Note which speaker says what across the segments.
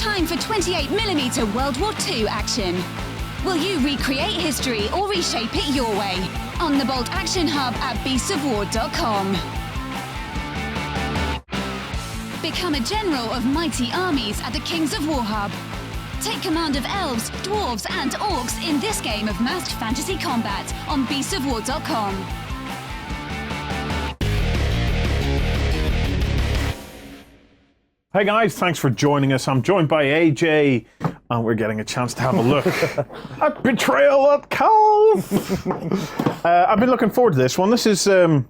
Speaker 1: time for 28mm World War II action. Will you recreate history or reshape it your way? On the Bolt Action Hub at beastsofwar.com. Become a general of mighty armies at the Kings of War Hub. Take command of elves, dwarves and orcs in this game of masked fantasy combat on beastsofwar.com.
Speaker 2: Hey guys, thanks for joining us. I'm joined by AJ, and we're getting a chance to have a look at Betrayal At Calth. I've been looking forward to this one. This is a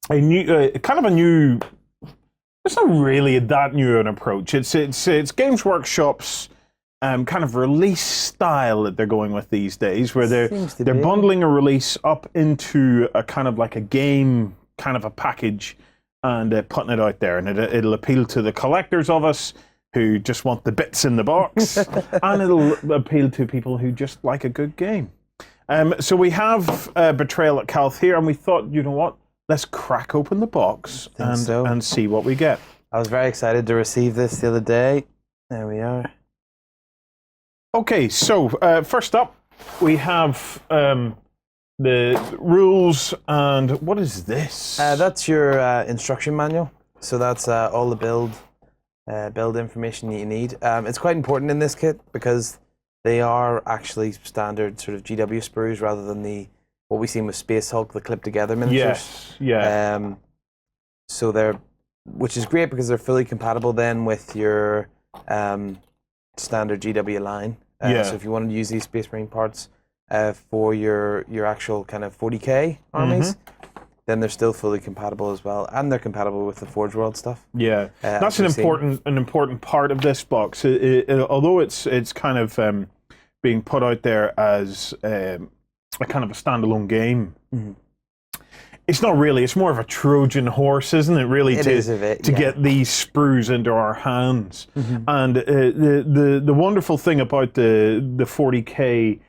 Speaker 2: new, kind of a new. It's not really that new an approach. It's Games Workshop's kind of release style that they're going with these days, where they're bundling a release up into a kind of like a game, kind of a package, and putting it out there, and it'll appeal to the collectors of us who just want the bits in the box, and it'll appeal to people who just like a good game. So we have Betrayal At Calth here, and we thought, you know what, let's crack open the box and see what we get.
Speaker 3: I was very excited to receive this the other day. There we are.
Speaker 2: Okay, so first up, we have the rules, and what is this?
Speaker 3: That's your instruction manual. So that's all the build information you need. It's quite important in this kit because they are actually standard sort of GW sprues rather than what we seen with Space Hulk, the clip together miniatures.
Speaker 2: Yes, yeah.
Speaker 3: So which is great because they're fully compatible then with your standard GW line. So if you want to use these Space Marine parts for your actual kind of 40k armies, then they're still fully compatible as well, and they're compatible with the Forge World stuff. Yeah,
Speaker 2: that's an important part of this box. Although it's kind of being put out there as a kind of a standalone game. It's not really. It's more of a Trojan horse, isn't it? Really, to get these sprues into our hands. And the wonderful thing about the 40k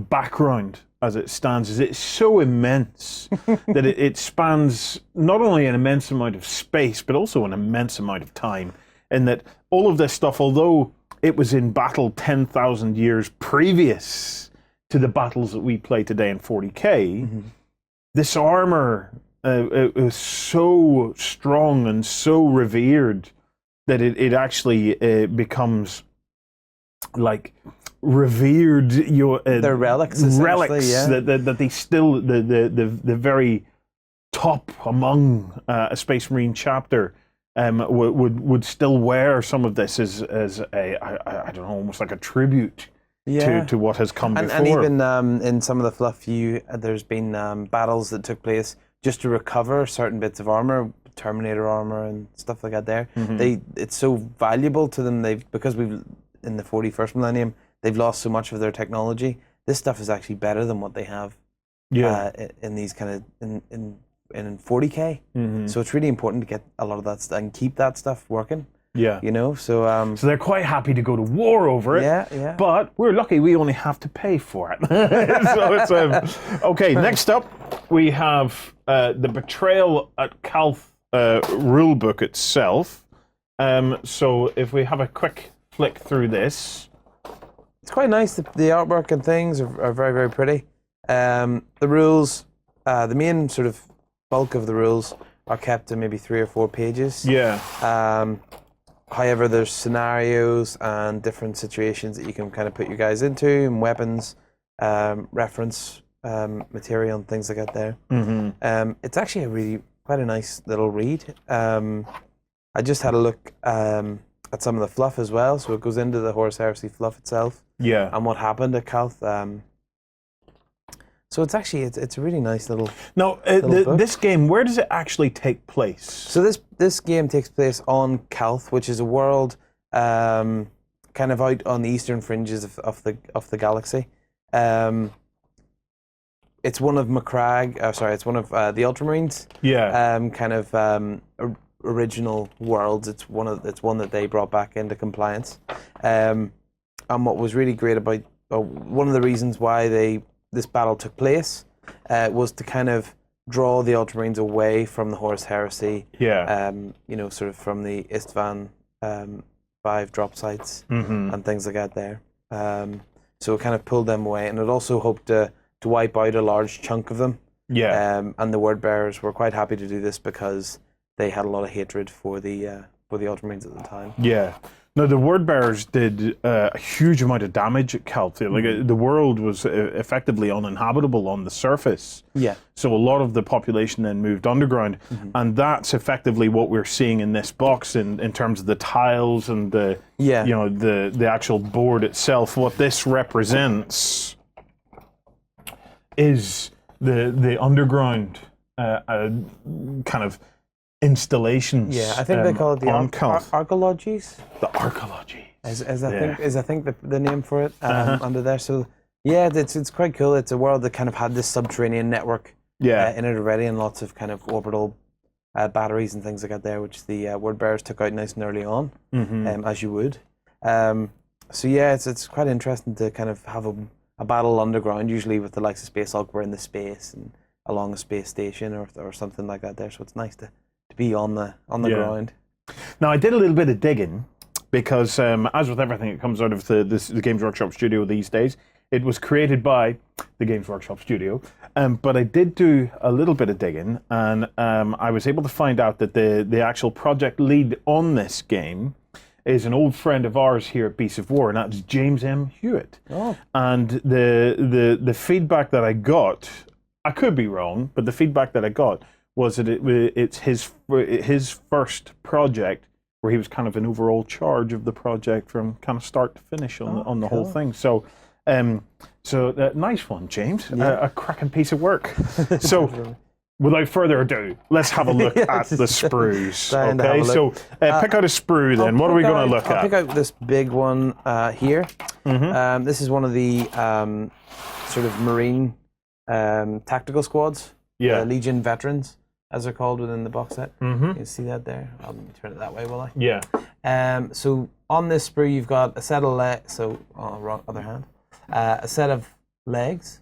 Speaker 2: background as it stands is it's so immense that it spans not only an immense amount of space but also an immense amount of time. In that all of this stuff, although it was in battle 10,000 years previous to the battles that we play today in 40k. This armor is so strong and so revered that it actually becomes like revered.
Speaker 3: They're relics,
Speaker 2: that they still the very top among a Space Marine chapter would still wear some of this as I don't know, almost like a tribute. To what has come before.
Speaker 3: And even in some of the fluff, there's been battles that took place just to recover certain bits of armor, Terminator armor and stuff like that there. It's so valuable to them, because we've, in the 41st Millennium, they've lost so much of their technology. This stuff is actually better than what they have in these kind of, in 40k. So it's really important to get a lot of that stuff and keep that stuff working.
Speaker 2: Yeah,
Speaker 3: you know, so
Speaker 2: they're quite happy to go to war over it.
Speaker 3: Yeah.
Speaker 2: But we're lucky; we only have to pay for it. So it's okay. Next up, we have the Betrayal At Calth rule book itself. So if we have a quick flick through this,
Speaker 3: it's quite nice. The artwork and things are very, very pretty. The rules, the main sort of bulk of the rules are kept in maybe 3 or 4 pages.
Speaker 2: Yeah.
Speaker 3: However, there's scenarios and different situations that you can kind of put your guys into, and weapons, reference material and things like that there. It's actually quite a nice little read. I just had a look at some of the fluff as well, so it goes into the Horus Heresy fluff itself.
Speaker 2: Yeah.
Speaker 3: And what happened at Calth. So it's actually it's a really nice little.
Speaker 2: Now, this game, where does it actually take place?
Speaker 3: So this game takes place on Calth, which is a world kind of out on the eastern fringes of the galaxy. It's one of it's one of the Ultramarines.
Speaker 2: Yeah.
Speaker 3: Kind of original worlds. It's one that they brought back into compliance. And what was really great about one of the reasons why this battle took place was to kind of draw the Ultramarines away from the Horus Heresy.
Speaker 2: Yeah.
Speaker 3: Sort of from the Istvan 5 drop sites and things like that there. So it kind of pulled them away, and it also hoped to wipe out a large chunk of them.
Speaker 2: Yeah.
Speaker 3: And the word bearers were quite happy to do this because they had a lot of hatred for the Ultramarines at the time.
Speaker 2: Yeah. No, the word bearers did a huge amount of damage at Calth. Like the world was effectively uninhabitable on the surface.
Speaker 3: Yeah.
Speaker 2: So a lot of the population then moved underground, and that's effectively what we're seeing in this box in terms of the tiles and the the actual board itself. What this represents is the underground kind of installations.
Speaker 3: Yeah, I think they call it the archaeologies.
Speaker 2: The archaeologies.
Speaker 3: Is I think the name for it under there. So yeah, it's quite cool. It's a world that kind of had this subterranean network in it already, and lots of kind of orbital batteries and things like that there, which the word bearers took out nice and early on, as you would. So yeah, it's quite interesting to kind of have a battle underground, usually with the likes of Space Hulk, we're in the space and along a space station or something like that there. So it's nice to be on the ground.
Speaker 2: Now, I did a little bit of digging because, as with everything that comes out of the Games Workshop studio these days, it was created by the Games Workshop studio. But I did do a little bit of digging, and I was able to find out that the actual project lead on this game is an old friend of ours here at Beasts of War, and that's James M. Hewitt. Oh. And the feedback that I got, I could be wrong, but the feedback that I got was that it's his first project where he was kind of in overall charge of the project from kind of start to finish on the whole thing. So, nice one, James.
Speaker 3: Yeah.
Speaker 2: A cracking piece of work. So, without further ado, let's have a look at the sprues. Okay, so pick out a sprue then. What are we going to look at?
Speaker 3: I'll pick out this big one here. This is one of the sort of Marine tactical squads.
Speaker 2: Yeah.
Speaker 3: Legion veterans, as they're called within the box set. You can see that there. I'll turn it that way, will I?
Speaker 2: Yeah.
Speaker 3: So on this sprue, you've got a set of legs. So on the other hand, a set of legs.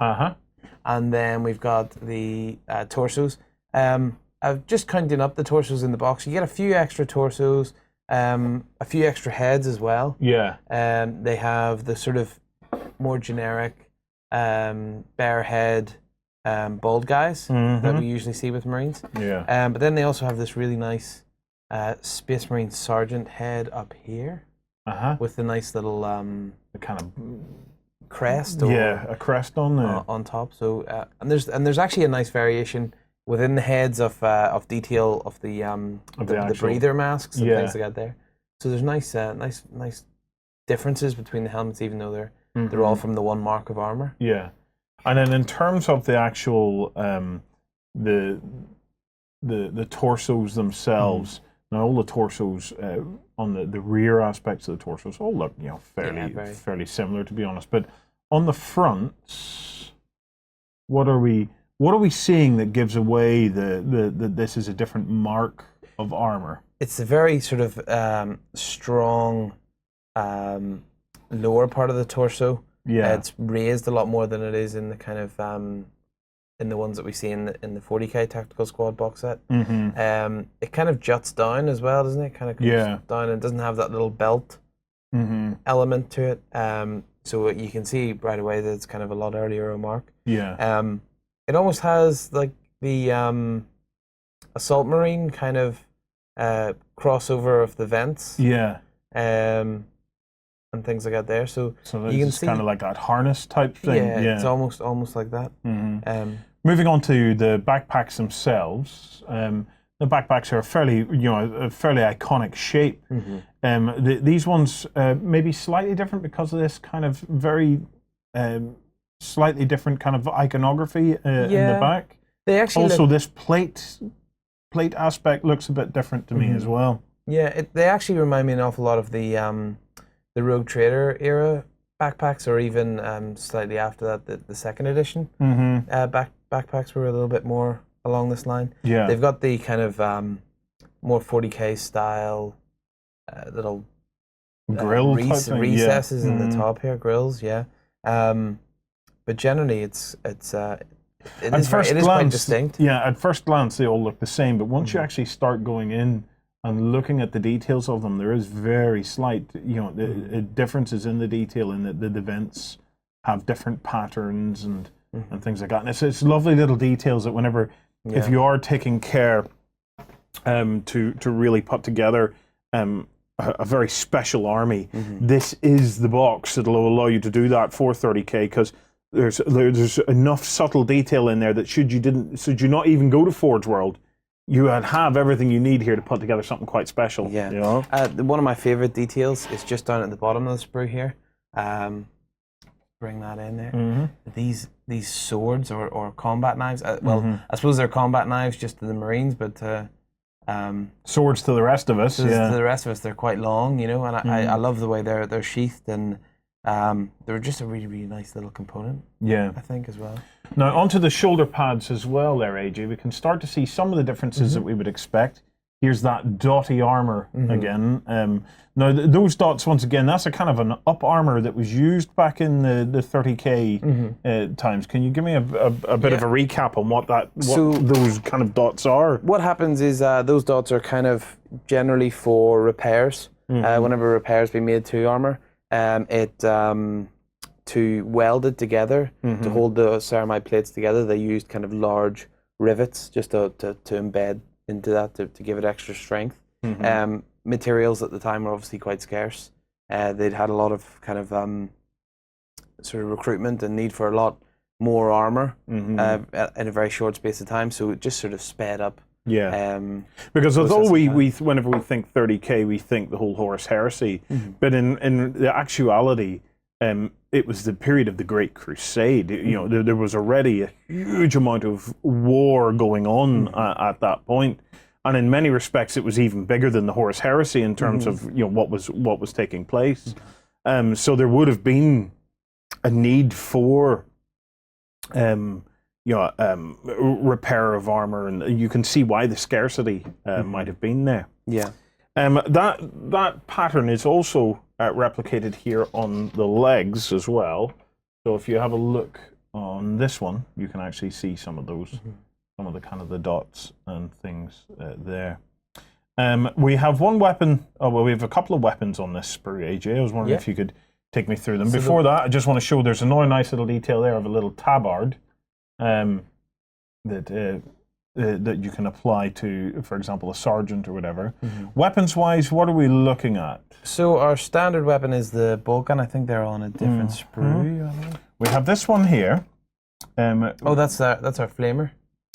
Speaker 3: And then we've got the torsos. I've just counted up the torsos in the box. You get a few extra torsos, a few extra heads as well.
Speaker 2: Yeah.
Speaker 3: They have the sort of more generic bare head bald guys that we usually see with Marines.
Speaker 2: Yeah.
Speaker 3: But then they also have this really nice Space Marine Sergeant head up here with the nice little
Speaker 2: the kind of
Speaker 3: crest.
Speaker 2: A crest on there
Speaker 3: on top. So and there's actually a nice variation within the heads of detail of the breather masks and things like that there. So there's nice differences between the helmets, even though they're all from the one mark of armor.
Speaker 2: Yeah. And then in terms of the actual the torsos themselves, now all the torsos on the rear aspects of the torsos all look fairly similar, to be honest. But on the fronts, what are we seeing that gives away that this is a different mark of armor?
Speaker 3: It's a very sort of strong lower part of the torso.
Speaker 2: Yeah,
Speaker 3: it's raised a lot more than it is in the kind of in the ones that we see in the 40k Tactical Squad box set. It kind of juts down as well, doesn't it? Kind of comes down and doesn't have that little belt element to it. So you can see right away that it's kind of a lot earlier a mark.
Speaker 2: Yeah.
Speaker 3: It almost has like the Assault Marine kind of crossover of the vents.
Speaker 2: Yeah.
Speaker 3: And things like that there. So
Speaker 2: you can see kind of like that harness type thing.
Speaker 3: Yeah, it's almost like that.
Speaker 2: Moving on to the backpacks themselves. The backpacks are a fairly iconic shape. These ones may be slightly different because of this kind of very slightly different kind of iconography in the back.
Speaker 3: They actually
Speaker 2: also this plate aspect looks a bit different to me as well. Yeah,
Speaker 3: they actually remind me an awful lot of the Rogue Trader era backpacks, or even slightly after that, the second edition backpacks were a little bit more along this line.
Speaker 2: Yeah,
Speaker 3: they've got the kind of more 40k style little
Speaker 2: grill
Speaker 3: recesses in the top here, grills. Yeah, but generally it is quite distinct.
Speaker 2: Yeah, at first glance they all look the same, but once you actually start going in and looking at the details of them, there is very slight, differences in the detail, in that the vents have different patterns and things like that. And it's lovely little details that whenever, if you are taking care to really put together a very special army, this is the box that'll allow you to do that for 30k, because there's enough subtle detail in there that should you not even go to Forge World, you would have everything you need here to put together something quite special.
Speaker 3: Yeah.
Speaker 2: You know?
Speaker 3: One of my favorite details is just down at the bottom of the sprue here. Bring that in there. These swords or combat knives. Well, I suppose they're combat knives just to the Marines, but
Speaker 2: swords to the rest of us.
Speaker 3: To the rest of us, they're quite long, and I love the way they're sheathed, and they're just a really, really nice little component. Yeah, I think as well.
Speaker 2: Now onto the shoulder pads as well. There, AJ, we can start to see some of the differences that we would expect. Here's that dotty armor again. Now those dots, once again, that's a kind of an up armor that was used back in the 30k times. Can you give me a bit of a recap on what those kind of dots are?
Speaker 3: What happens is those dots are kind of generally for repairs. Whenever repairs be made to armor, to weld it together, to hold the ceramide plates together, they used kind of large rivets just to embed into that to give it extra strength. Materials at the time were obviously quite scarce. They'd had a lot of kind of sort of recruitment and need for a lot more armor in a very short space of time, so it just sort of sped up.
Speaker 2: Yeah, because although we whenever we think 30k, we think the whole Horus Heresy, but in the actuality, it was the period of the Great Crusade. There was already a huge amount of war going on at that point, and in many respects, it was even bigger than the Horus Heresy in terms of what was taking place. So there would have been a need for repair of armor, and you can see why the scarcity might have been there.
Speaker 3: Yeah.
Speaker 2: That pattern is also replicated here on the legs as well. So if you have a look on this one, you can actually see some of those, some of the kind of the dots and things there. We have one weapon. We have a couple of weapons on this sprue, AJ. I was wondering if you could take me through them. So before that, I just want to show there's another nice little detail there of a little tabard that you can apply to, for example, a sergeant or whatever. Weapons-wise, what are we looking at?
Speaker 3: So our standard weapon is the bolt gun. I think they're on a different sprue.
Speaker 2: We have this one here.
Speaker 3: That's our flamer.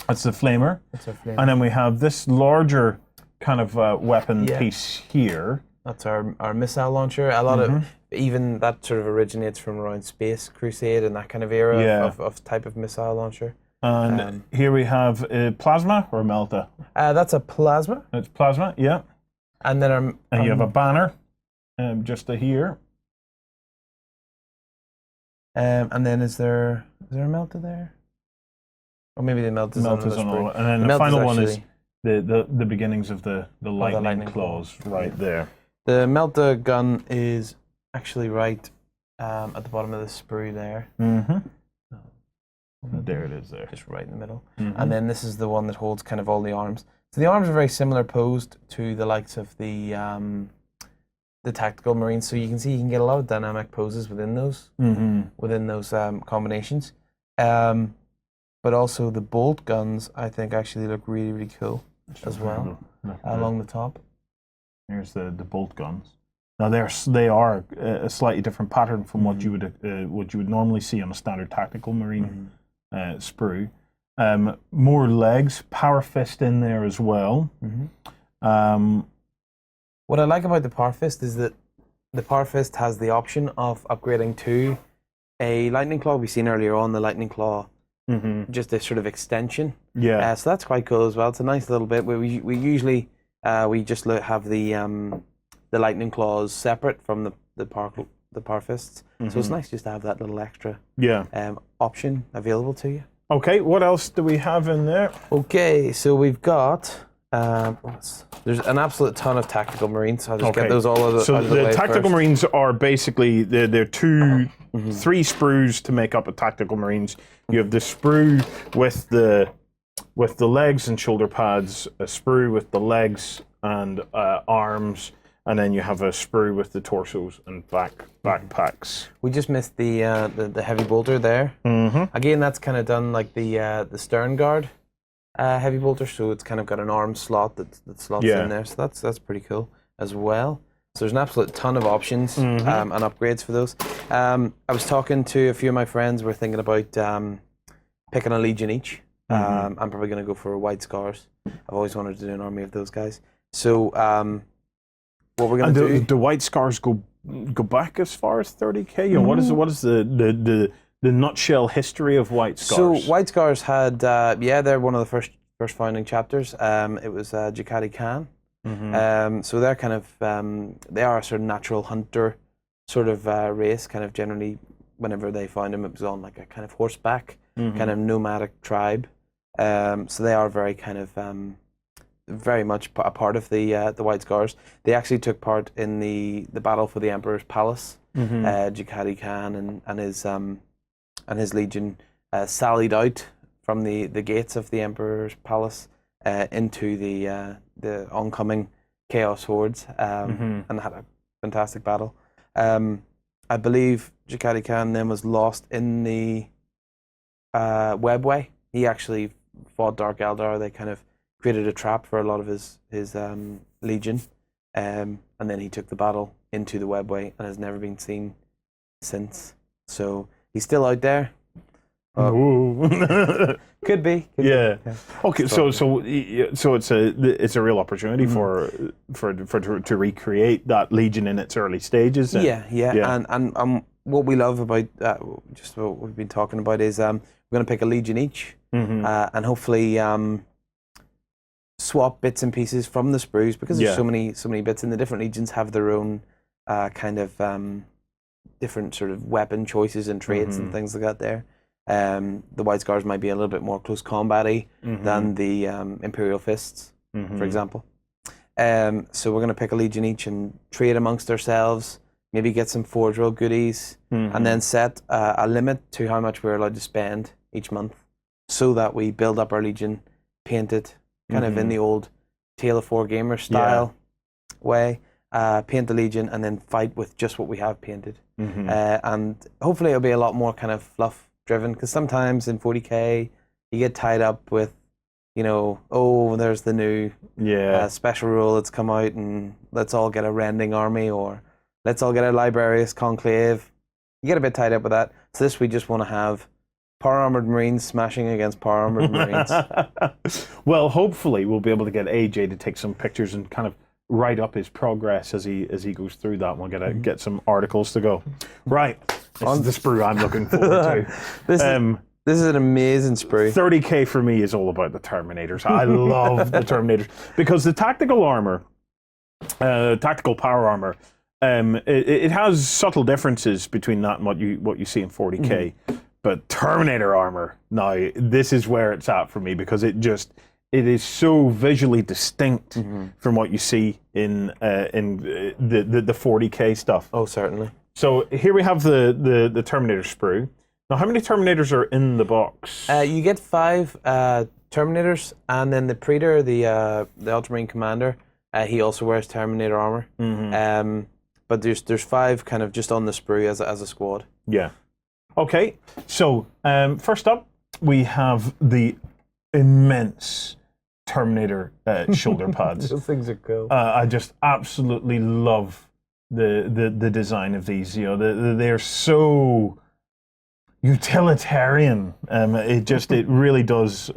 Speaker 2: That's the flamer.
Speaker 3: That's our flamer.
Speaker 2: And then we have this larger kind of weapon piece here.
Speaker 3: That's our missile launcher. A lot of even that sort of originates from around Space Crusade and that kind of era of type of missile launcher.
Speaker 2: And here we have a plasma or a melta.
Speaker 3: That's a plasma.
Speaker 2: It's plasma, yeah.
Speaker 3: And then
Speaker 2: and you have a banner, just to here.
Speaker 3: And then is there a melta there? Or maybe the melta's on
Speaker 2: all. And then the final one is the beginnings of the lightning claws right there.
Speaker 3: The melta gun is actually right at the bottom of the sprue there.
Speaker 2: There it is there.
Speaker 3: Just right in the middle. And then this is the one that holds kind of all the arms. So the arms are very similar posed to the likes of the tactical Marines. So you can see you can get a lot of dynamic poses within those combinations. But also the bolt guns, I think, actually look really, really cool as well along the top.
Speaker 2: Here's the bolt guns. Now they are a slightly different pattern from what you would normally see on a standard tactical Marine sprue. More legs, power fist in there as well.
Speaker 3: What I like about the power fist is that the power fist has the option of upgrading to a lightning claw. We've seen earlier on the lightning claw, just a sort of extension. Yeah. So that's quite cool as well. It's a nice little bit. We usually we just have the lightning claws separate from the power fists. So it's nice just to have that little extra option available to you.
Speaker 2: Okay, what else do we have in there?
Speaker 3: Okay, so we've got there's an absolute ton of tactical Marines. So I'll just get those all out of the way. So the
Speaker 2: tactical Marines are basically they're three sprues to make up a tactical Marines. You have the sprue with the legs and shoulder pads, a sprue with the legs and arms, and then you have a sprue with the torsos and backpacks.
Speaker 3: We just missed the heavy bolter there.
Speaker 2: Mm-hmm.
Speaker 3: Again, that's kind of done like the stern guard heavy bolter, so it's kind of got an arm slot that slots in there. So that's pretty cool as well. So there's an absolute ton of options and upgrades for those. I was talking to a few of my friends. We're thinking about picking a legion each. I'm probably going to go for white scars. I've always wanted to do an army of those guys. So what we're going to do?
Speaker 2: The white scars go back as far as 30k. You know, what is the nutshell history of white scars?
Speaker 3: So white scars had they're one of the first founding chapters. It was Jakati Khan. So they're kind of they are a sort of natural hunter sort of race. Kind of generally, whenever they found him, it was on like a kind of horseback, kind of nomadic tribe. So they are very kind of very much a part of the White Scars. They actually took part in the battle for the Emperor's Palace. Jakati Khan and his legion sallied out from the gates of the Emperor's Palace into the oncoming Chaos Hordes and had a fantastic battle. I believe Jakati Khan then was lost in the Webway. He actually fought Dark Eldar. They kind of created a trap for a lot of his legion, and then he took the battle into the Webway and has never been seen since. So he's still out there. Could be.
Speaker 2: Yeah. Okay. So it's a real opportunity to recreate that legion in its early stages.
Speaker 3: Yeah. And what we love about just what we've been talking about is we're going to pick a legion each, and hopefully swap bits and pieces from the sprues, because there's so many bits, and the different legions have their own kind of different sort of weapon choices and traits and things like that there. The White Scars might be a little bit more close combat-y than the Imperial Fists, for example. So we're going to pick a legion each and trade amongst ourselves, maybe get some Forge World goodies, and then set a limit to how much we're allowed to spend each month, so that we build up our legion, paint it, kind of in the old Tale of Four Gamer style way, paint the legion, and then fight with just what we have painted. And hopefully it'll be a lot more kind of fluff driven, because sometimes in 40k you get tied up with, there's the new special rule that's come out, and let's all get a rending army, or let's all get a Librarius Conclave. You get a bit tied up with that. So this, we just want to have power armored Marines smashing against power armored Marines.
Speaker 2: Well, hopefully we'll be able to get AJ to take some pictures and kind of write up his progress as he goes through that. We'll get some articles to go. Right. This is the sprue I'm looking forward to.
Speaker 3: This is an amazing sprue.
Speaker 2: 30k for me is all about the Terminators. I love the Terminators because the tactical armor, tactical power armor, it has subtle differences between that and what you see in 40k. But Terminator armor, now this is where it's at for me, because it is so visually distinct from what you see in the 40k stuff.
Speaker 3: Oh, certainly.
Speaker 2: So here we have the Terminator sprue. Now, how many Terminators are in the box?
Speaker 3: You get 5 Terminators, and then the Praetor, the Ultramarine commander, he also wears Terminator armor. But there's 5 kind of just on the sprue as a squad.
Speaker 2: Yeah. Okay. So first up, we have the immense Terminator shoulder pads.
Speaker 3: Those things are cool.
Speaker 2: I just absolutely love the design of these. They're so utilitarian. It really does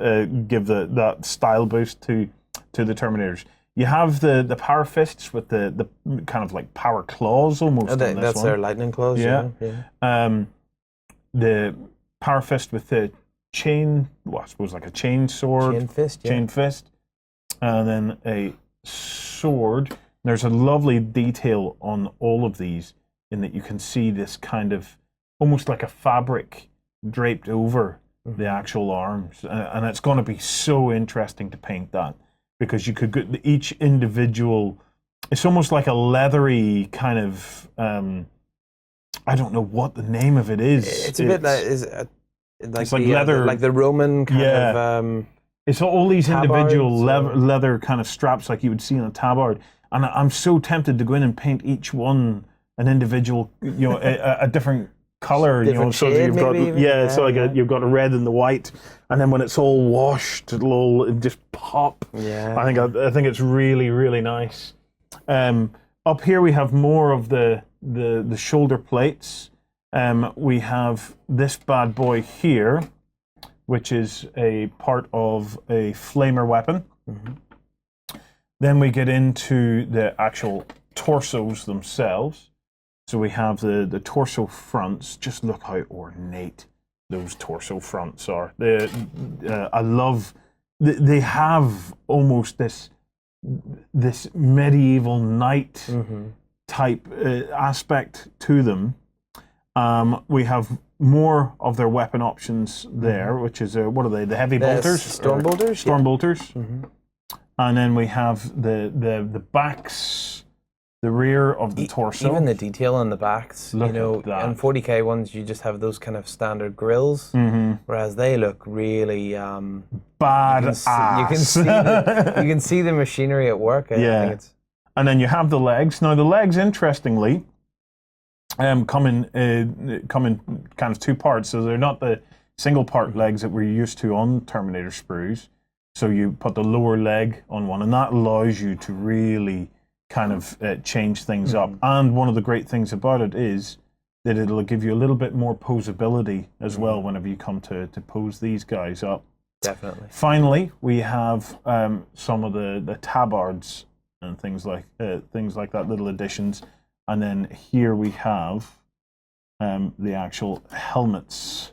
Speaker 2: give that style boost to the Terminators. You have the power fists with the kind of like power claws almost. On this
Speaker 3: that's
Speaker 2: one.
Speaker 3: their lightning claws. Yeah.
Speaker 2: The power fist with the chain, I suppose like a chain sword.
Speaker 3: Chain fist. Yeah.
Speaker 2: Chain fist. And then a sword. There's a lovely detail on all of these in that you can see this kind of almost like a fabric draped over the actual arms. And it's going to be so interesting to paint that, because you could get each individual, it's almost like a leathery kind of, I don't know what the name of it is.
Speaker 3: It's a bit like
Speaker 2: it's like leather,
Speaker 3: like the Roman kind of
Speaker 2: It's all these individual
Speaker 3: Tabards,
Speaker 2: leather kind of straps like you would see on a tabard, and I'm so tempted to go in and paint each one an individual, a different color,
Speaker 3: Different
Speaker 2: so
Speaker 3: shade,
Speaker 2: you've got
Speaker 3: maybe even.
Speaker 2: you've got a red and the white, and then when it's all washed, it'll just pop.
Speaker 3: Yeah.
Speaker 2: I think it's really, really nice. Up here we have more of the shoulder plates. We have this bad boy here, which is a part of a flamer weapon. Mm-hmm. Then we get into the actual torsos themselves. So we have the torso fronts. Just look how ornate those torso fronts are. I love. They have almost this medieval knight type aspect to them. We have more of their weapon options there, which is what are they? The heavy bolters,
Speaker 3: storm bolters.
Speaker 2: Storm bolters. Mm-hmm. And then we have the backs. The rear of the torso.
Speaker 3: Even the detail on the backs.
Speaker 2: Look at that.
Speaker 3: On 40k ones, you just have those kind of standard grills, whereas they look really
Speaker 2: badass.
Speaker 3: You can see the machinery at work. I think it's...
Speaker 2: And then you have the legs. Now the legs, interestingly, come in kind of two parts. So they're not the single part legs that we're used to on Terminator sprues. So you put the lower leg on one, and that allows you to really kind of change things up. And one of the great things about it is that it'll give you a little bit more posability as well whenever you come to pose these guys up.
Speaker 3: Definitely.
Speaker 2: Finally, we have some of the tabards and things like that, little additions. And then here we have the actual helmets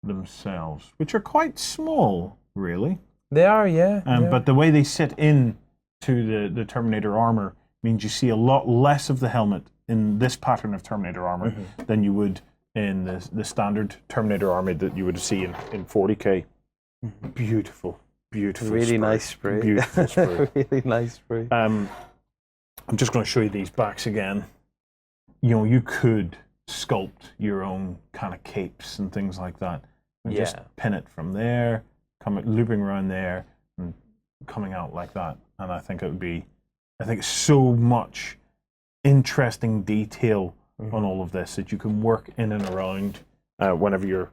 Speaker 2: themselves, which are quite small, really.
Speaker 3: They are, yeah.
Speaker 2: But the way they sit in to the Terminator armor means you see a lot less of the helmet in this pattern of Terminator armor than you would in the standard Terminator armor that you would see in 40k. Beautiful
Speaker 3: really
Speaker 2: spray.
Speaker 3: nice spray.
Speaker 2: Beautiful spray.
Speaker 3: Really nice spray.
Speaker 2: I'm just going to show you these backs again. You could sculpt your own kind of capes and things like that. And just pin it from there, looping around there, and coming out like that. And I think so much interesting detail on all of this that you can work in and around whenever you're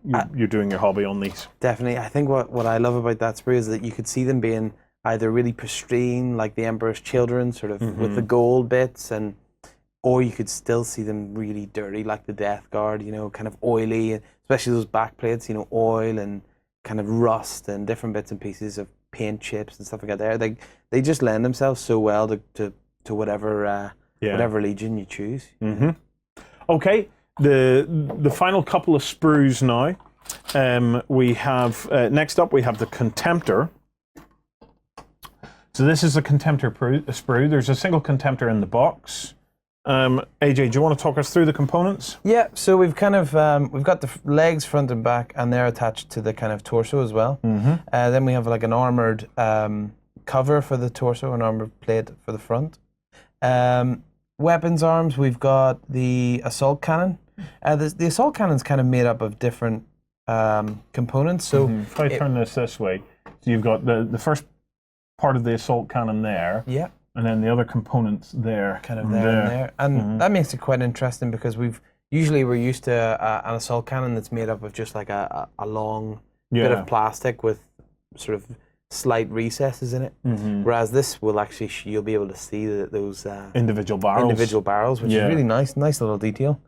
Speaker 2: doing your hobby on these.
Speaker 3: Definitely. I think what I love about that spray is that you could see them being either really pristine, like the Emperor's Children, sort of with the gold bits, or you could still see them really dirty, like the Death Guard, kind of oily, especially those back plates, oil and kind of rust and different bits and pieces of paint chips and stuff like that. They just lend themselves so well to whatever legion you choose.
Speaker 2: Okay, the final couple of sprues now. We have next up we have the Contemptor. So this is a Contemptor sprue. There's a single Contemptor in the box. AJ, do you want to talk us through the components?
Speaker 3: Yeah, so we've kind of we've got the legs front and back, and they're attached to the kind of torso as well. Then we have like an armored cover for the torso, an armored plate for the front. Weapons arms, we've got the assault cannon. The assault cannon's kind of made up of different components. So
Speaker 2: if I turn this way, so you've got the first part of the assault cannon there.
Speaker 3: Yeah.
Speaker 2: And then the other components there.
Speaker 3: Kind of there and there. And that makes it quite interesting because we're used to an assault cannon that's made up of just like a long bit of plastic with sort of slight recesses in it. Whereas this will actually, you'll be able to see those
Speaker 2: individual barrels,
Speaker 3: which is really nice little detail.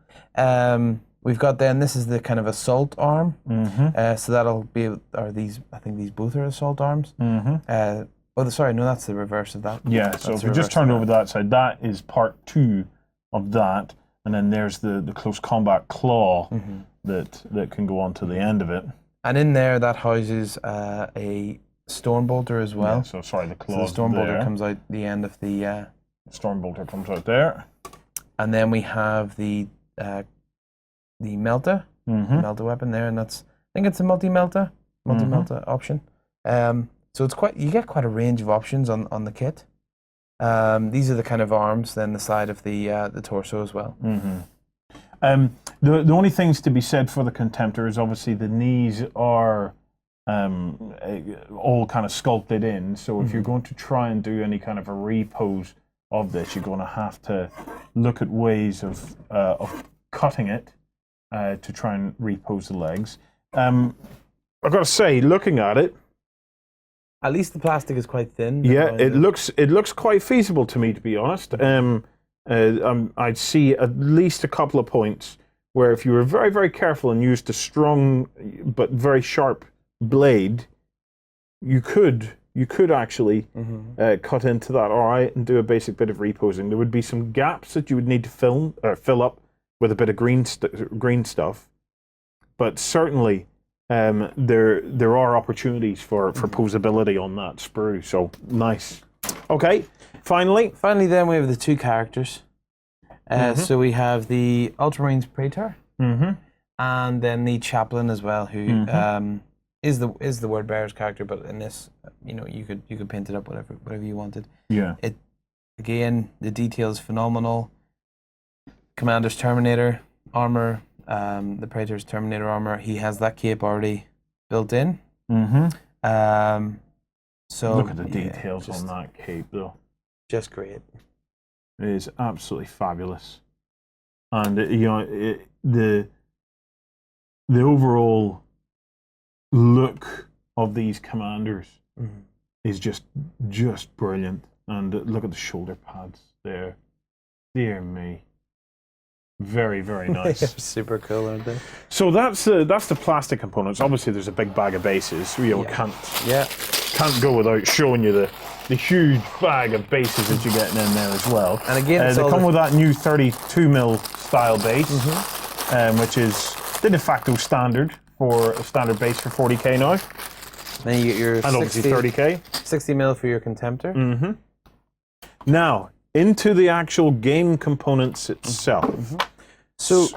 Speaker 3: We've got this is the kind of assault arm. So that'll be, I think these both are assault arms. Sorry, no, that's the reverse of that.
Speaker 2: Yeah, so if we just turn over that side, that is part 2 of that, and then there's the close combat claw that can go on to the end of it.
Speaker 3: And in there, that houses a storm bolter as well.
Speaker 2: Yeah, so sorry, the claw.
Speaker 3: So the storm bolter comes out the end of the.
Speaker 2: Storm bolter comes out there.
Speaker 3: And then we have the melta, melta weapon there, and I think it's a multi-melta option. So you get quite a range of options on the kit. These are the kind of arms, then the side of the torso as well.
Speaker 2: The only things to be said for the Contemptor is obviously the knees are all kind of sculpted in. So if you're going to try and do any kind of a repose of this, you're going to have to look at ways of cutting it to try and repose the legs. I've got to say, looking at it,
Speaker 3: at least the plastic is quite thin.
Speaker 2: yeah, it looks quite feasible to me, to be honest. I'd see at least a couple of points where if you were very, very careful and used a strong but very sharp blade, you could actually cut into that all right and do a basic bit of reposing. There would be some gaps that you would need to fill up with a bit of green stuff, but certainly there are opportunities for posability on that sprue. So nice. Okay, finally
Speaker 3: then we have the two characters. So we have the Ultramarines Praetor, and then the Chaplain as well, who is the Word Bearer's character, but in this, you could paint it up whatever you wanted.
Speaker 2: Yeah.
Speaker 3: It again, the detail is phenomenal. Commander's Terminator armor, the Praetor's Terminator armor. He has that cape already built in. So
Speaker 2: look at the details on that cape, though.
Speaker 3: Just great.
Speaker 2: It is absolutely fabulous, and the overall look of these commanders is just brilliant. And look at the shoulder pads there. Dear me. Very, very nice.
Speaker 3: Super cool, aren't they?
Speaker 2: So that's the plastic components. Obviously, there's a big bag of bases. Can't go without showing you the huge bag of bases that you're getting in there as well.
Speaker 3: And again,
Speaker 2: they come with that new 32mm style base, which is the de facto standard for a standard base for 40k now.
Speaker 3: Then you get your
Speaker 2: and obviously 30k.
Speaker 3: 60mm for your Contemptor.
Speaker 2: Now, into the actual game components itself.
Speaker 3: So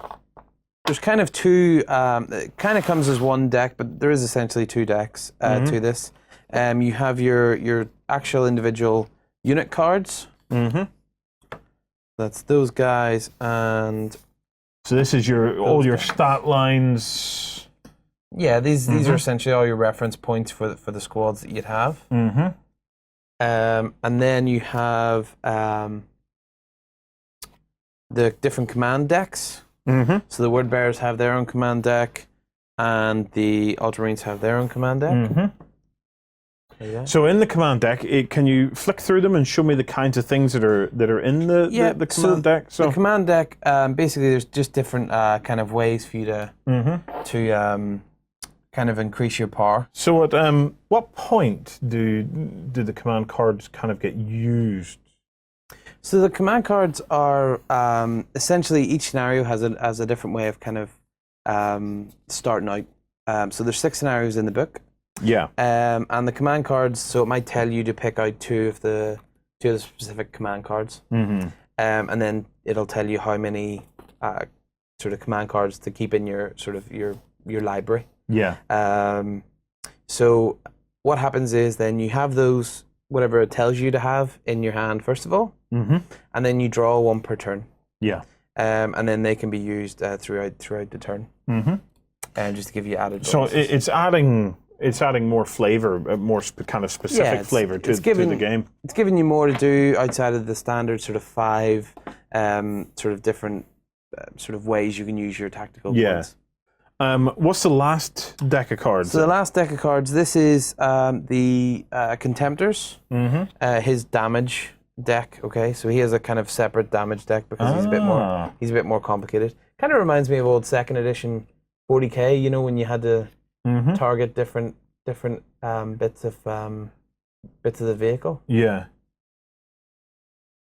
Speaker 3: there's kind of two, it kind of comes as one deck, but there is essentially two decks to this. You have your actual individual unit cards. That's those guys, and
Speaker 2: so this is all your stat lines.
Speaker 3: Yeah, these are essentially all your reference points for the squads that you'd have. And then you have the different command decks. So the Word Bearers have their own command deck, and the Ultramarines have their own command deck.
Speaker 2: So in the command deck, can you flick through them and show me the kinds of things that are in the command deck? So
Speaker 3: the command deck, basically, there's just different kind of ways for you to kind of increase your power.
Speaker 2: So at what point do the command cards kind of get used?
Speaker 3: So the command cards are essentially each scenario has a different way of kind of starting out. So there's 6 scenarios in the book.
Speaker 2: Yeah.
Speaker 3: And the command cards, so it might tell you to pick out two of the specific command cards. And then it'll tell you how many sort of command cards to keep in your sort of your library.
Speaker 2: Yeah.
Speaker 3: So what happens is then you have those, whatever it tells you to have in your hand, first of all, and then you draw 1 per turn.
Speaker 2: Yeah.
Speaker 3: And then they can be used throughout the turn. Just to give you added
Speaker 2: bonuses. So it's adding more flavor, more kind of specific flavor to the game.
Speaker 3: It's giving you more to do outside of the standard sort of 5 sort of different sort of ways you can use your tactical points.
Speaker 2: What's the last deck of cards?
Speaker 3: So the last deck of cards, this is the Contemptor's, his damage deck. Okay, so he has a kind of separate damage deck because he's a bit more complicated. Kind of reminds me of old 2nd edition 40k. You know, when you had to target different bits of the vehicle.
Speaker 2: Yeah,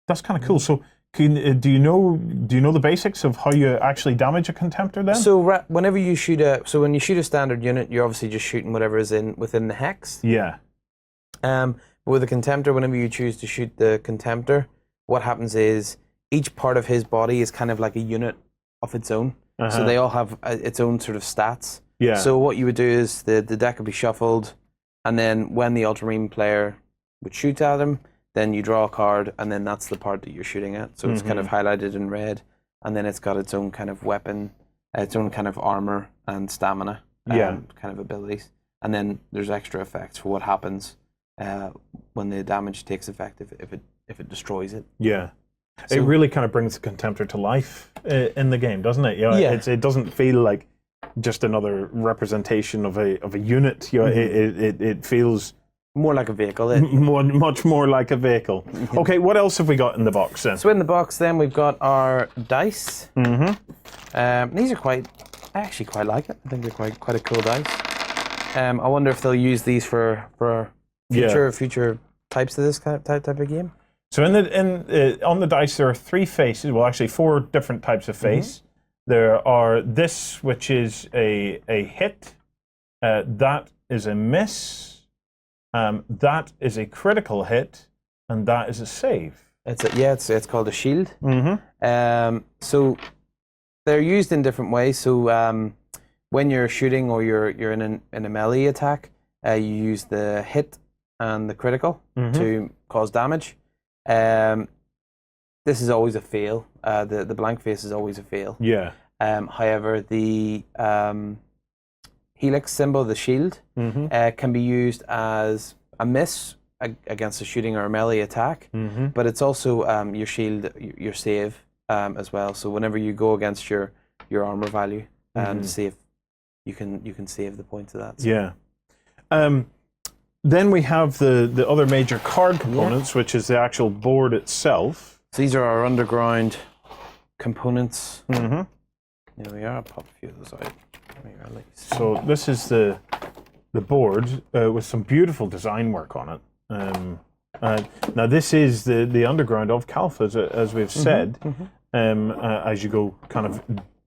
Speaker 2: that's kind of cool. So, do you know the basics of how you actually damage a Contemptor then?
Speaker 3: So whenever you shoot when you shoot a standard unit, you're obviously just shooting whatever is within the hex.
Speaker 2: Yeah.
Speaker 3: But with a Contemptor, whenever you choose to shoot the Contemptor, what happens is each part of his body is kind of like a unit of its own. So they all have its own sort of stats.
Speaker 2: Yeah.
Speaker 3: So what you would do is the deck would be shuffled, and then when the Ultramarine player would shoot at him, then you draw a card, and then that's the part that you're shooting at. So it's kind of highlighted in red, and then it's got its own kind of weapon, its own kind of armor and stamina kind of abilities. and then there's extra effects for what happens when the damage takes effect if it destroys it.
Speaker 2: Yeah.
Speaker 3: So,
Speaker 2: it really kind of brings the Contemptor to life in the game, doesn't it? You know,
Speaker 3: Yeah.
Speaker 2: it doesn't feel like just another representation of a unit. You know, it feels
Speaker 3: more like a vehicle.
Speaker 2: much more like a vehicle. Okay, what else have we got in the box then?
Speaker 3: So in the box then we've got our dice. These are I actually quite like it. I think they're quite a cool dice. I wonder if they'll use these for future types of this type of game.
Speaker 2: So on the dice there are 3 faces. Well, actually 4 different types of face. There are this, which is a hit. That is a miss. That is a critical hit, and that is a save.
Speaker 3: It's called a shield. So they're used in different ways. So when you're shooting or you're in a melee attack, you use the hit and the critical to cause damage. This is always a fail. The blank face is always a fail.
Speaker 2: Yeah.
Speaker 3: However, the helix symbol, the shield, can be used as a miss against a shooting or a melee attack, but it's also your shield, your save as well. So whenever you go against your armor value, save, you can save the points of that. So.
Speaker 2: Yeah. Then we have the other major card components, which is the actual board itself.
Speaker 3: So these are our underground components. There we are. I'll pop a few of those out.
Speaker 2: So this is the board with some beautiful design work on it. Now this is the underground of Calth, as we've said, as you go kind of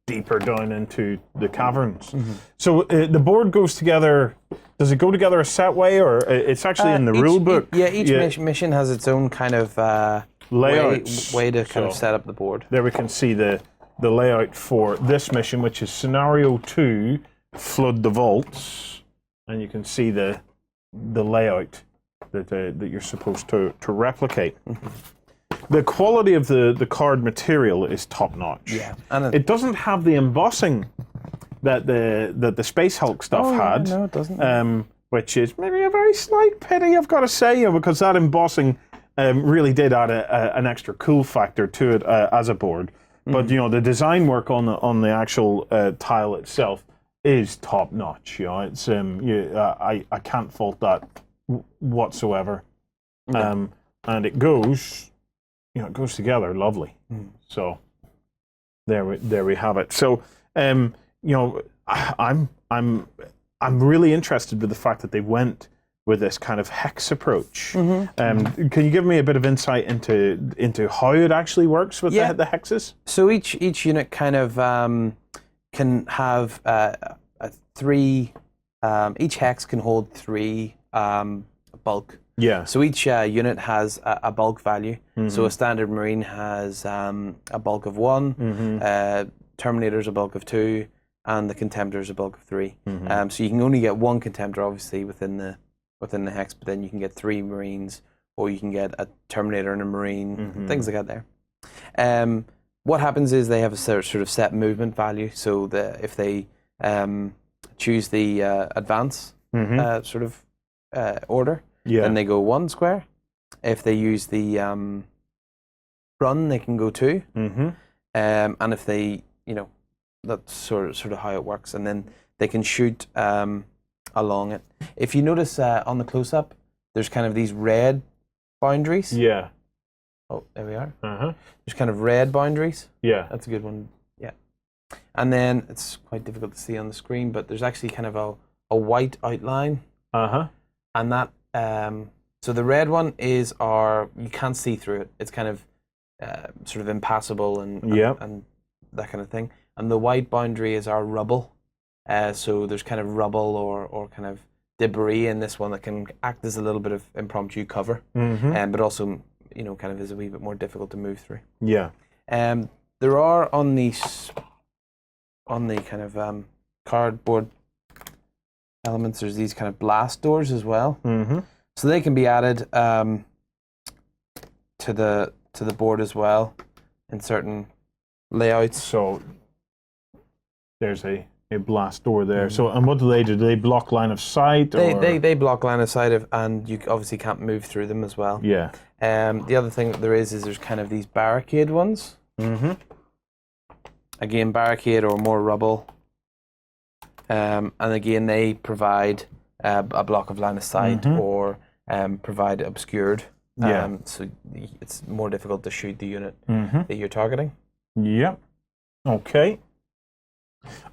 Speaker 2: deeper down into the caverns. So the board goes together. Does it go together a set way, or it's actually in the rule book?
Speaker 3: Each mission has its own kind of
Speaker 2: layout
Speaker 3: way to kind of set up the board.
Speaker 2: There we can see the layout for this mission, which is Scenario 2, Flood the Vaults, and you can see the layout that you're supposed to replicate. The quality of the card material is top notch.
Speaker 3: Yeah, and
Speaker 2: it doesn't have the embossing that the Space Hulk stuff had.
Speaker 3: No, it doesn't.
Speaker 2: Which is maybe a very slight pity, I've got to say, because that embossing really did add an extra cool factor to it as a board. But you know, the design work on the actual tile itself is top notch. You know, it's I can't fault that whatsoever. And it goes, it goes together lovely. So there we have it. So I'm really interested with the fact that they went with this kind of hex approach. Can you give me a bit of insight into how it actually works with the hexes?
Speaker 3: So each unit kind of can have three. Each hex can hold 3 bulk.
Speaker 2: Yeah.
Speaker 3: So each unit has a bulk value. So a standard Marine has a bulk of 1. Terminator's a bulk of 2, and the Contemptor's a bulk of 3. So you can only get 1 Contemptor, obviously, within the hex, but then you can get 3 Marines, or you can get a Terminator and a Marine, things like that there. What happens is they have a sort of set movement value, so if they choose the advance sort of order, then they go 1 square. If they use the run, they can go 2. And if they, that's sort of how it works, and then they can shoot along it. If you notice on the close-up, there's kind of these red boundaries.
Speaker 2: Yeah.
Speaker 3: Oh, there we are. There's kind of red boundaries.
Speaker 2: Yeah.
Speaker 3: That's a good one. Yeah. And then it's quite difficult to see on the screen, but there's actually kind of a white outline. And that, so the red one is you can't see through it. It's kind of sort of impassable and that kind of thing. And the white boundary is our rubble. So there's kind of rubble or kind of debris in this one that can act as a little bit of impromptu cover, but also, kind of is a wee bit more difficult to move through.
Speaker 2: Yeah.
Speaker 3: There are on the kind of cardboard elements, there's these kind of blast doors as well. So they can be added to the board as well in certain layouts.
Speaker 2: So there's a a blast door there. So, and what do? Do they block line of sight?
Speaker 3: They block line of sight, and you obviously can't move through them as well.
Speaker 2: Yeah.
Speaker 3: The other thing that there is there's kind of these barricade ones. Mm-hmm. Again, barricade or more rubble. And again, they provide a block of line of sight or provide obscured.
Speaker 2: Yeah.
Speaker 3: So it's more difficult to shoot the unit that you're targeting.
Speaker 2: Yeah. Okay.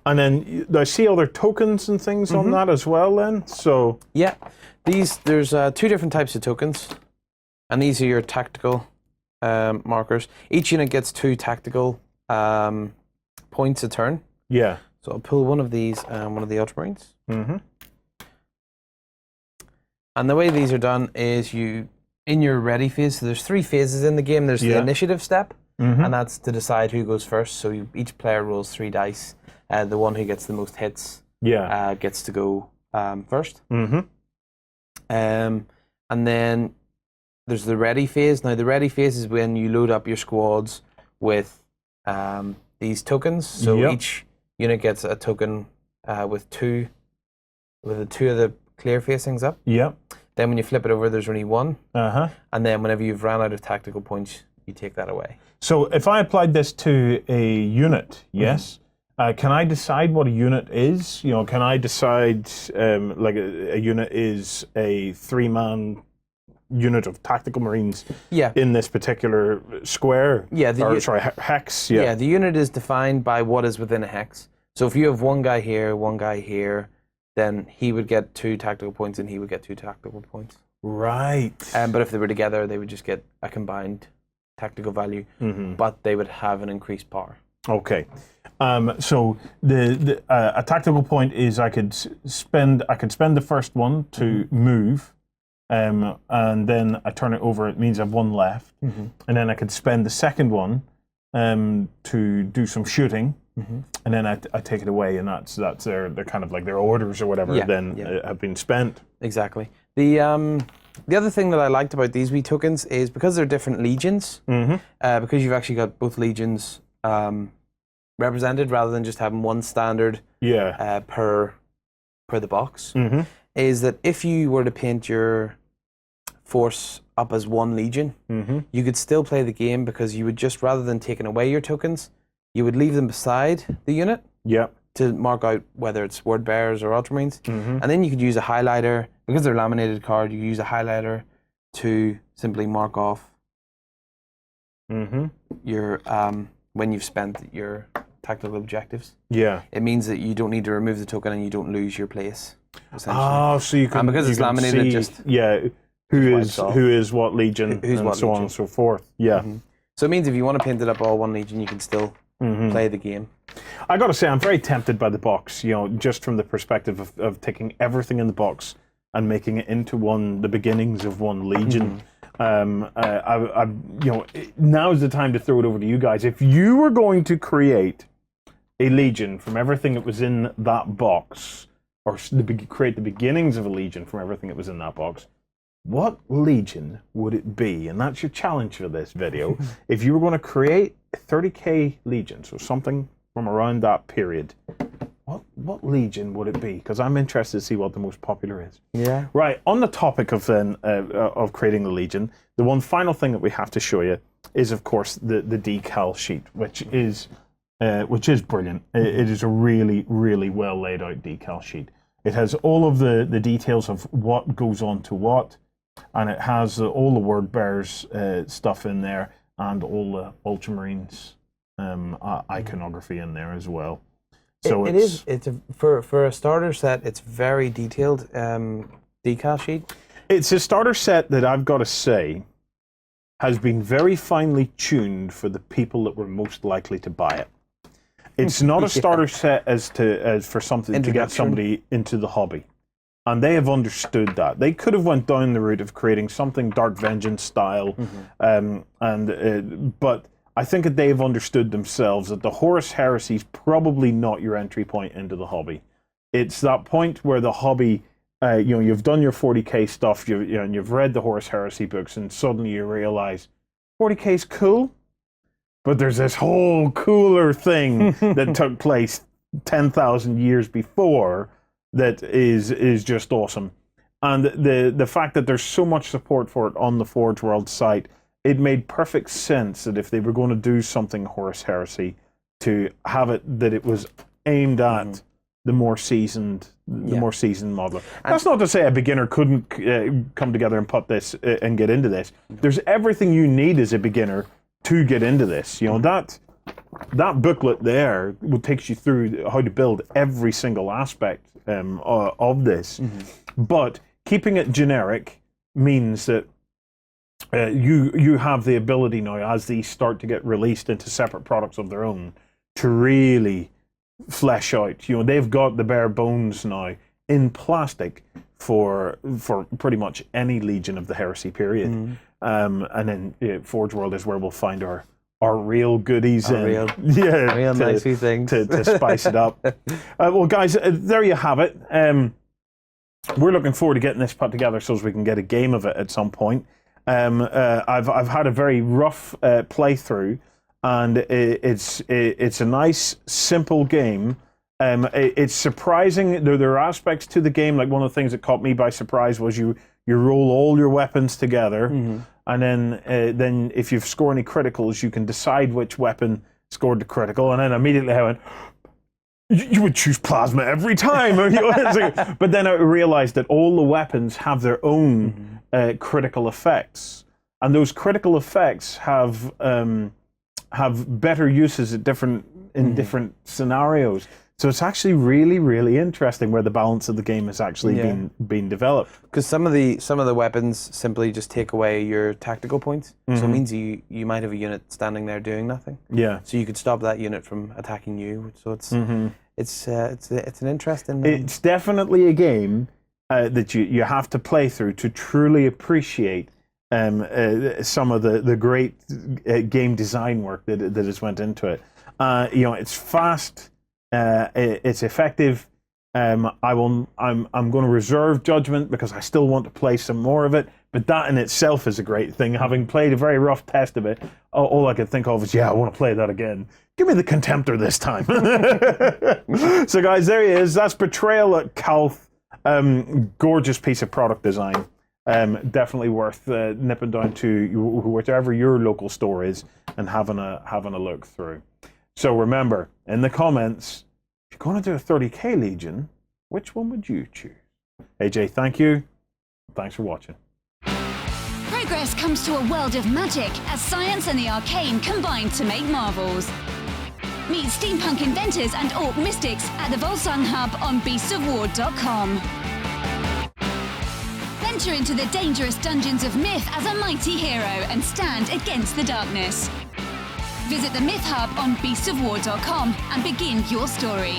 Speaker 2: And then I see other tokens and things on that as well then. So
Speaker 3: yeah, there's 2 different types of tokens, and these are your tactical markers. Each unit gets 2 tactical points a turn.
Speaker 2: Yeah.
Speaker 3: So I'll pull one of these, one of the Ultramarines. And the way these are done is in your ready phase, so there's 3 phases in the game. There's the initiative step, and that's to decide who goes first. So each player rolls 3 dice. The one who gets the most hits gets to go first. And then there's the ready phase. Now the ready phase is when you load up your squads with these tokens. So each unit gets a token with the 2 of the clear facings up.
Speaker 2: Yep.
Speaker 3: Then when you flip it over, there's only 1. And then whenever you've ran out of tactical points, you take that away.
Speaker 2: So if I applied this to a unit, yes, can I decide what a unit is? You know, can I decide like a unit is a 3-man unit of tactical marines in this particular square?
Speaker 3: Yeah.
Speaker 2: Hex.
Speaker 3: Yeah, the unit is defined by what is within a hex. So if you have one guy here, then he would get 2 tactical points and he would get 2 tactical points.
Speaker 2: Right.
Speaker 3: But if they were together, they would just get a combined tactical value, but they would have an increased power.
Speaker 2: Okay. So a tactical point is I could spend the first one to move, and then I turn it over. It means I've 1 left, and then I could spend the second one to do some shooting. And then I take it away, and that's they're kind of like their orders or whatever. Have been spent.
Speaker 3: Exactly. The other thing that I liked about these wee tokens is because they're different legions. Because you've actually got both legions represented rather than just having 1 standard per the box. Is that if you were to paint your force up as 1 legion, you could still play the game because you would just, rather than taking away your tokens, you would leave them beside the unit to mark out whether it's word bearers or ultramarines. And then you could use a highlighter, because they're laminated card, you use a highlighter to simply mark off your when you've spent your tactical objectives. Yeah. It means that you don't need to remove the token and you don't lose your place.
Speaker 2: Oh, so you can,
Speaker 3: and because it's laminated,
Speaker 2: see,
Speaker 3: just
Speaker 2: who is what legion,
Speaker 3: who's
Speaker 2: and
Speaker 3: what
Speaker 2: so
Speaker 3: legion.
Speaker 2: on and so forth. Yeah.
Speaker 3: So it means if you want to paint it up all 1 legion, you can still play the game.
Speaker 2: I got to say, I'm very tempted by the box. You know, just from the perspective of taking everything in the box and making it into the beginnings of 1 legion. Now's the time to throw it over to you guys. If you were going to create a legion from everything that was in that box, or create the beginnings of a legion from everything that was in that box, what legion would it be? And that's your challenge for this video. If you were going to create a 30k legion, so something from around that period, what legion would it be? Because I'm interested to see what the most popular is. Yeah. Right, on the topic of creating the legion, the one final thing that we have to show you is, of course, the decal sheet, which is brilliant. It is a really, really well laid out decal sheet. It has all of the details of what goes on to what, and it has all the word bearers stuff in there, and all the Ultramarines iconography in there as well. So
Speaker 3: for a starter set, it's very detailed decal sheet.
Speaker 2: It's a starter set that I've got to say has been very finely tuned for the people that were most likely to buy it. It's not a starter set as for something to get somebody into the hobby, and they have understood that. They could have went down the route of creating something Dark Vengeance style, but I think that they've understood themselves that the Horus Heresy is probably not your entry point into the hobby. It's that point where the hobby, you've done your 40k stuff, and you've read the Horus Heresy books, and suddenly you realize 40k is cool, but there's this whole cooler thing that took place 10,000 years before that is just awesome. And the fact that there's so much support for it on the Forge World site, it made perfect sense that if they were going to do something Horus Heresy, to have it that it was aimed at the more seasoned modeler. That's not to say a beginner couldn't come together and put this and get into this. There's everything you need as a beginner to get into this. You know, that booklet there will take you through how to build every single aspect of this. But keeping it generic means that you have the ability now, as these start to get released into separate products of their own, to really flesh out. You know, they've got the bare bones now in plastic for pretty much any Legion of the Heresy period. And then Forge World is where we'll find our real goodies, real
Speaker 3: nicey things
Speaker 2: to spice it up. Well, guys, there you have it. We're looking forward to getting this put together so as we can get a game of it at some point. I've had a very rough playthrough, and it's a nice, simple game. It's surprising. There are aspects to the game, like one of the things that caught me by surprise was you roll all your weapons together, and then if you score any criticals, you can decide which weapon scored the critical, and then immediately I went, you would choose plasma every time. But then I realized that all the weapons have their own critical effects, and those critical effects have better uses at different scenarios. So it's actually really, really interesting where the balance of the game is actually being developed.
Speaker 3: Because some of the weapons simply just take away your tactical points. So it means you might have a unit standing there doing nothing.
Speaker 2: Yeah.
Speaker 3: So you could stop that unit from attacking you. So it's an interesting.
Speaker 2: It's definitely a game that you have to play through to truly appreciate some of the great game design work that has went into it. You know, it's fast. It's effective. I'm going to reserve judgment because I still want to play some more of it. But that in itself is a great thing. Having played a very rough test of it, all I could think of is, I want to play that again. Give me the Contemptor this time. So, guys, there he is. That's Betrayal at Calth. Gorgeous piece of product design. Definitely worth nipping down to whichever your local store is and having a look through. So remember, in the comments, if you're going to do a 30k Legion, which one would you choose? AJ, thank you. Thanks for watching.
Speaker 1: Progress comes to a world of magic as science and the arcane combine to make marvels. Meet steampunk inventors and orc mystics at the Volsung Hub on beastsofwar.com. Venture into the dangerous dungeons of myth as a mighty hero and stand against the darkness. Visit the Myth Hub on beastsofwar.com and begin your story.